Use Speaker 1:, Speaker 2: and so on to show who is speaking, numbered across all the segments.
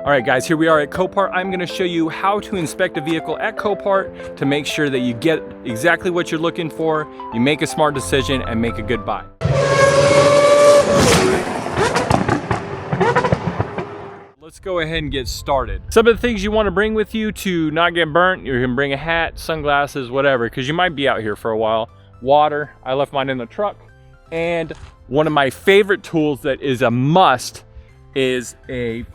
Speaker 1: All right guys, here we are at Copart. I'm gonna show you how to inspect a vehicle at Copart to make sure that you get exactly what you're looking for, you make a smart decision, and make a good buy. Let's go ahead and get started. Some of the things you wanna bring with you to not get burnt, you can bring a hat, sunglasses, whatever, because you might be out here for a while. Water, I left mine in the truck. And one of my favorite tools that is a must is a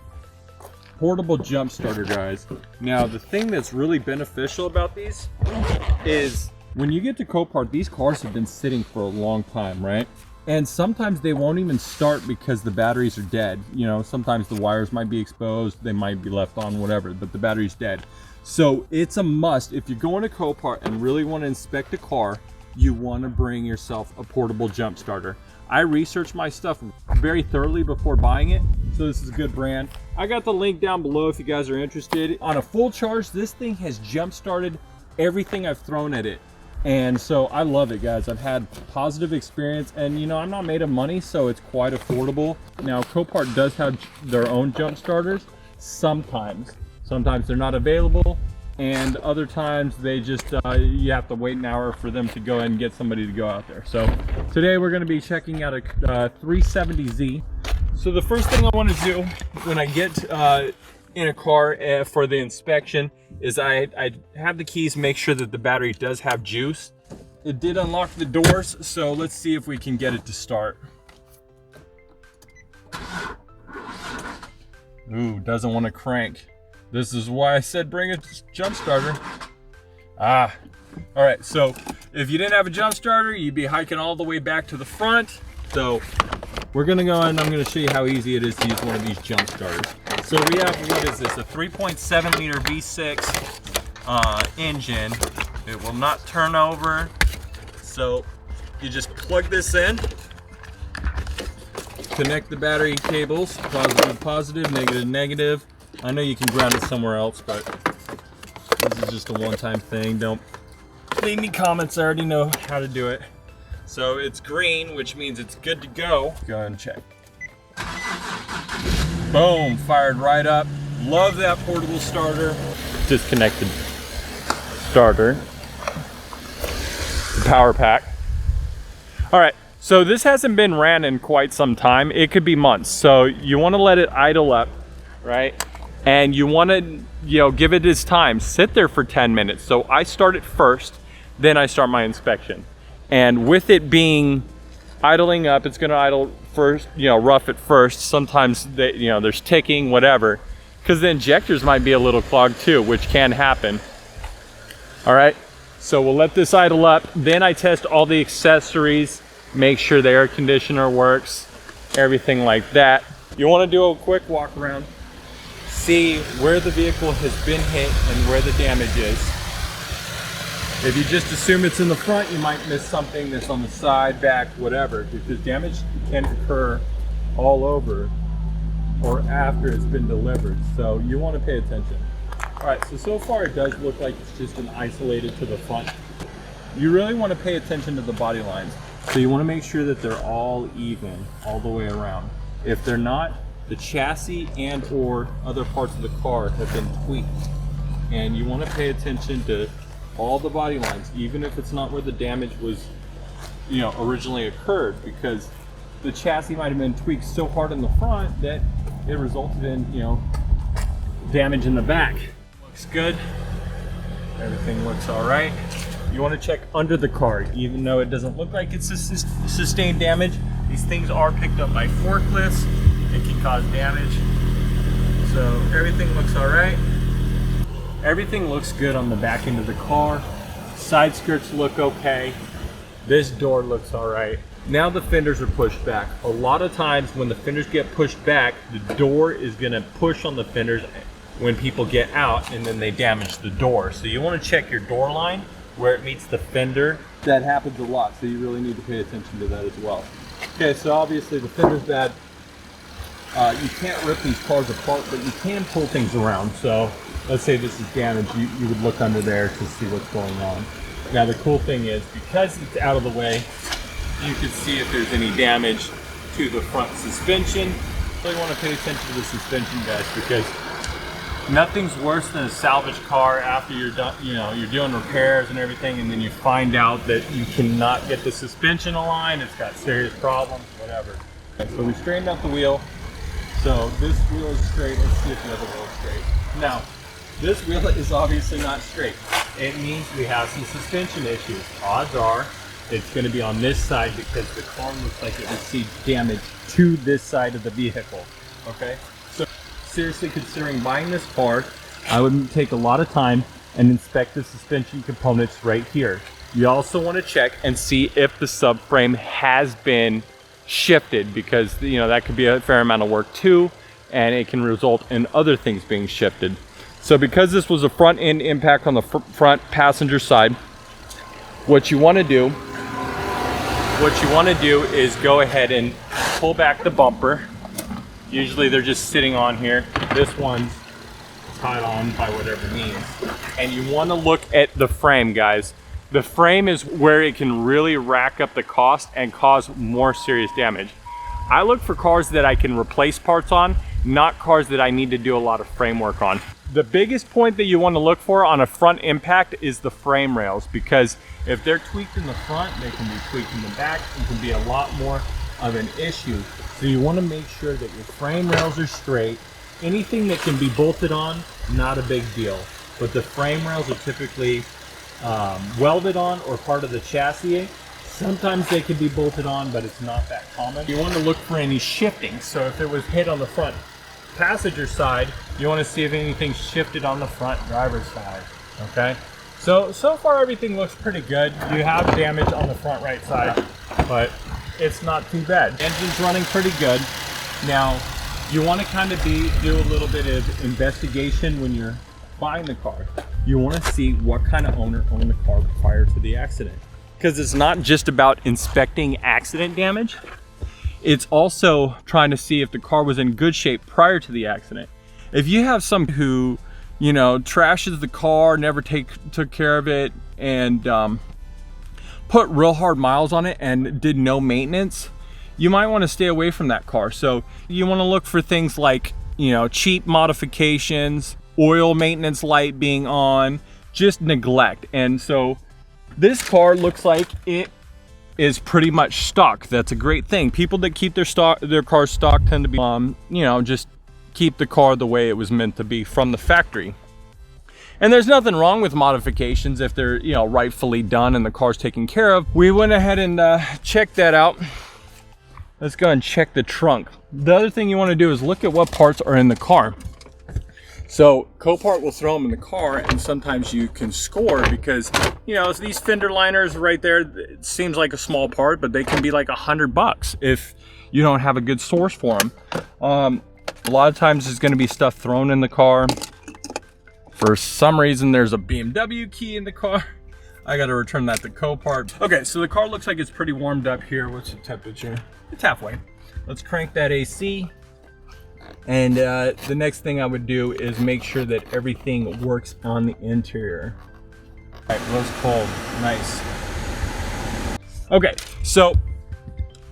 Speaker 1: portable jump starter, guys. Now, the thing that's really beneficial about these is when you get to Copart, these cars have been sitting for a long time, right? And sometimes they won't even start because the batteries are dead. You know, sometimes the wires might be exposed, they might be left on, whatever, but the battery's dead. So it's a must. If you're going to Copart and really want to inspect a car, you want to bring yourself a portable jump starter. I researched my stuff very thoroughly before buying it, so this is a good brand. I got the link down below if you guys are interested. On a full charge, this thing has jump started everything I've thrown at it. And so I love it, guys. I've had positive experience, and you know, I'm not made of money, so it's quite affordable. Now, Copart does have their own jump starters. Sometimes they're not available, and other times they just you have to wait an hour for them to go ahead and get somebody to go out there. So today we're going to be checking out a 370Z. So the first thing I want to do when I get in a car for the inspection is I have the keys, make sure that the battery does have juice. It did unlock the doors, so let's see if we can get it to start. Ooh, doesn't want to crank. This is why I said bring a jump starter. All right, so if you didn't have a jump starter, you'd be hiking all the way back to the front. So we're gonna go and I'm gonna show you how easy it is to use one of these jump starters. So we have, what is this, a 3.7 liter V6 engine. It will not turn over. So you just plug this in, connect the battery cables, positive, positive, negative, negative. I know you can ground it somewhere else, but this is just a one-time thing. Don't leave me comments, I already know how to do it. So it's green, which means it's good to go. Go ahead and check. Boom, fired right up. Love that portable starter. Disconnected starter. The power pack. All right, so this hasn't been ran in quite some time. It could be months. So you wanna let it idle up, right? And you want to, you know, give it its time. Sit there for 10 minutes. So I start it first, then I start my inspection. And with it being idling up, it's going to idle first, you know, rough at first. Sometimes you know, there's ticking, whatever, because the injectors might be a little clogged too, which can happen. All right, so we'll let this idle up. Then I test all the accessories, make sure the air conditioner works, everything like that. You want to do a quick walk around. See where the vehicle has been hit and where the damage is. If you just assume it's in the front, you might miss something that's on the side, back, whatever, because damage can occur all over or after it's been delivered. So you want to pay attention. All right, so far it does look like it's just been isolated to the front. You really want to pay attention to the body lines. So you want to make sure that they're all even all the way around. If they're not, the chassis and or other parts of the car have been tweaked. And you want to pay attention to all the body lines, even if it's not where the damage was, you know, originally occurred, because the chassis might have been tweaked so hard in the front that it resulted in, you know, damage in the back. Looks good. Everything looks all right. You want to check under the car, even though it doesn't look like it's sustained damage. These things are picked up by forklifts. It can cause damage. So everything looks all right. Everything looks good on the back end of the car. Side skirts look okay. This door looks all right. Now the fenders are pushed back. A lot of times when the fenders get pushed back, the door is gonna push on the fenders when people get out, and then they damage the door. So you wanna check your door line where it meets the fender. That happens a lot, so you really need to pay attention to that as well. Okay, so obviously the fender's bad. You can't rip these cars apart, but you can pull things around. So let's say this is damaged, you would look under there to see what's going on. Now the cool thing is, because it's out of the way, you can see if there's any damage to the front suspension. So you want to pay attention to the suspension, guys, because Nothing's worse than a salvage car after you're done, you know, you're doing repairs and everything, and then you find out that you cannot get the suspension aligned, it's got serious problems, whatever. Okay, so we straightened out the wheel. So this wheel is straight. Let's see if the other wheel is straight. Now, this wheel is obviously not straight. It means we have some suspension issues. Odds are it's going to be on this side because the car looks like it received damage to this side of the vehicle. Okay? So seriously considering buying this car, I would take a lot of time and inspect the suspension components right here. You also want to check and see if the subframe has been shifted, because you know that could be a fair amount of work too, and it can result in other things being shifted. So because this was a front end impact on the front passenger side, what you want to do is go ahead and pull back the bumper. Usually they're just sitting on here. This one's tied on by whatever means. And you want to look at the frame, guys. The frame is where it can really rack up the cost and cause more serious damage. I look for cars that I can replace parts on, not cars that I need to do a lot of frame work on. The biggest point that you want to look for on a front impact is the frame rails, because if they're tweaked in the front, they can be tweaked in the back. It can be a lot more of an issue. So you want to make sure that your frame rails are straight. Anything that can be bolted on, not a big deal. But the frame rails are typically welded on or part of the chassis. Sometimes they can be bolted on, but it's not that common. You want to look for any shifting. So if it was hit on the front passenger side, you want to see if anything shifted on the front driver's side. Okay, so far everything looks pretty good. You have damage on the front right side, but it's not too bad. Engine's running pretty good. Now you want to kind of do a little bit of investigation when you're buying the car. You want to see what kind of owner owned the car prior to the accident, because it's not just about inspecting accident damage. It's also trying to see if the car was in good shape prior to the accident. If you have somebody who, you know, trashes the car, never took care of it, and put real hard miles on it and did no maintenance, you might want to stay away from that car. So you want to look for things like, you know, cheap modifications, oil maintenance light being on, just neglect. And so this car looks like it is pretty much stock. That's a great thing. People that keep their cars stock tend to be, you know, just keep the car the way it was meant to be from the factory. And there's nothing wrong with modifications if they're, you know, rightfully done and the car's taken care of. We went ahead and checked that out. Let's go and check the trunk. The other thing you want to do is look at what parts are in the car. So Copart will throw them in the car, and sometimes you can score because, you know, these fender liners right there, it seems like a small part, but they can be like $100 if you don't have a good source for them. A lot of times there's going to be stuff thrown in the car. For some reason, there's a BMW key in the car. I got to return that to Copart. Okay, so the car looks like it's pretty warmed up here. What's the temperature? It's halfway. Let's crank that AC. And the next thing I would do is make sure that everything works on the interior. All right, rose cold, nice. Okay, so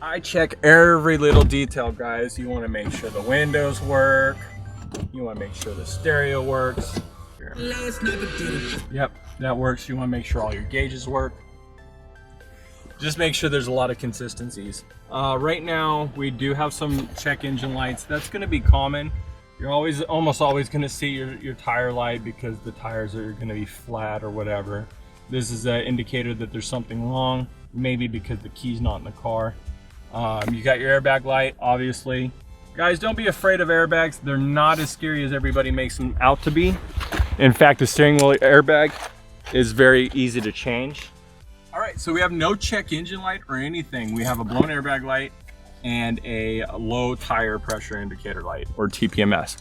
Speaker 1: I check every little detail, guys. You want to make sure the windows work. You want to make sure the stereo works. Yep, that works. You want to make sure all your gauges work. Just make sure there's a lot of consistencies. Right now, we do have some check engine lights. That's going to be common. You're almost always going to see your tire light because the tires are going to be flat or whatever. This is an indicator that there's something wrong, maybe because the key's not in the car. You got your airbag light, obviously. Guys, don't be afraid of airbags. They're not as scary as everybody makes them out to be. In fact, the steering wheel airbag is very easy to change. All right, so we have no check engine light or anything. We have a blown airbag light and a low tire pressure indicator light, or TPMS,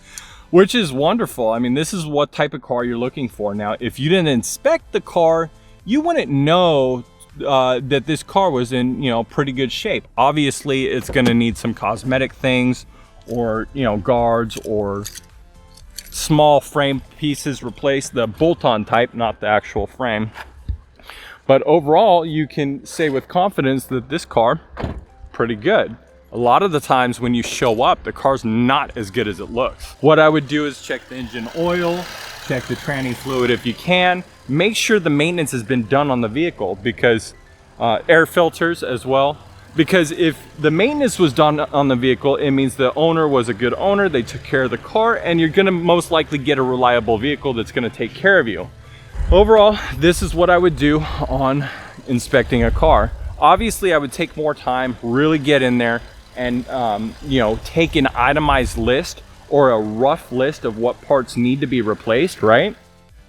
Speaker 1: which is wonderful. I mean, this is what type of car you're looking for. Now, if you didn't inspect the car, you wouldn't know that this car was in, you know, pretty good shape. Obviously, it's gonna need some cosmetic things, or, you know, guards or small frame pieces replaced, the bolt-on type, not the actual frame. But overall, you can say with confidence that this car, pretty good. a lot of the times when you show up, the car's not as good as it looks. What I would do is check the engine oil, check the tranny fluid if you can. Make sure the maintenance has been done on the vehicle, because air filters as well. Because if the maintenance was done on the vehicle, it means the owner was a good owner, they took care of the car, and you're gonna most likely get a reliable vehicle that's gonna take care of you. Overall, this is what I would do on inspecting a car. Obviously, I would take more time, really get in there, and you know, take an itemized list or a rough list of what parts need to be replaced, right?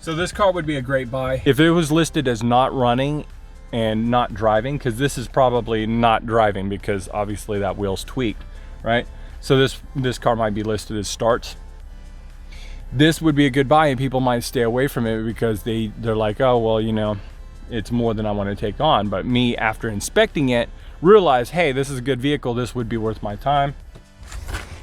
Speaker 1: So this car would be a great buy if it was listed as not running and not driving, because this is probably not driving because obviously that wheel's tweaked, right? So this car might be listed as starts. This would be a good buy, and people might stay away from it because they're like, oh, well, you know, it's more than I want to take on. But me, after inspecting it, realize, hey, this is a good vehicle, this would be worth my time.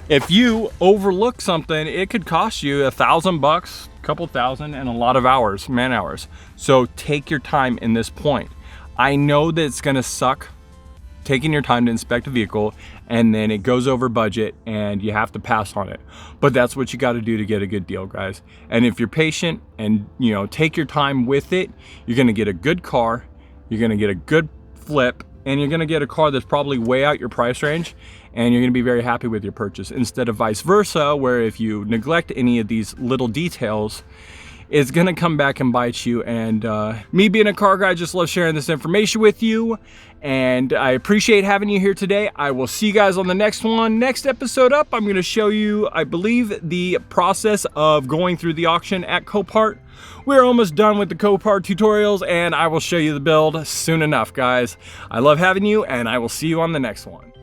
Speaker 1: If you overlook something, it could cost you $1,000, a couple thousand, and a lot of hours, man hours. So take your time in this point. I know that it's gonna suck taking your time to inspect a vehicle and then it goes over budget and you have to pass on it. But that's what you got to do to get a good deal, guys. And if you're patient and, you know, take your time with it, you're gonna get a good car, you're gonna get a good flip, and you're gonna get a car that's probably way out your price range, and you're gonna be very happy with your purchase, instead of vice versa, where if you neglect any of these little details, it's gonna come back and bite you. And me being a car guy, I just love sharing this information with you, and I appreciate having you here today. I will see you guys on the next one. Next episode up, I'm gonna show you, I believe, the process of going through the auction at Copart. We're almost done with the Copart tutorials, and I will show you the build soon enough, guys. I love having you, and I will see you on the next one.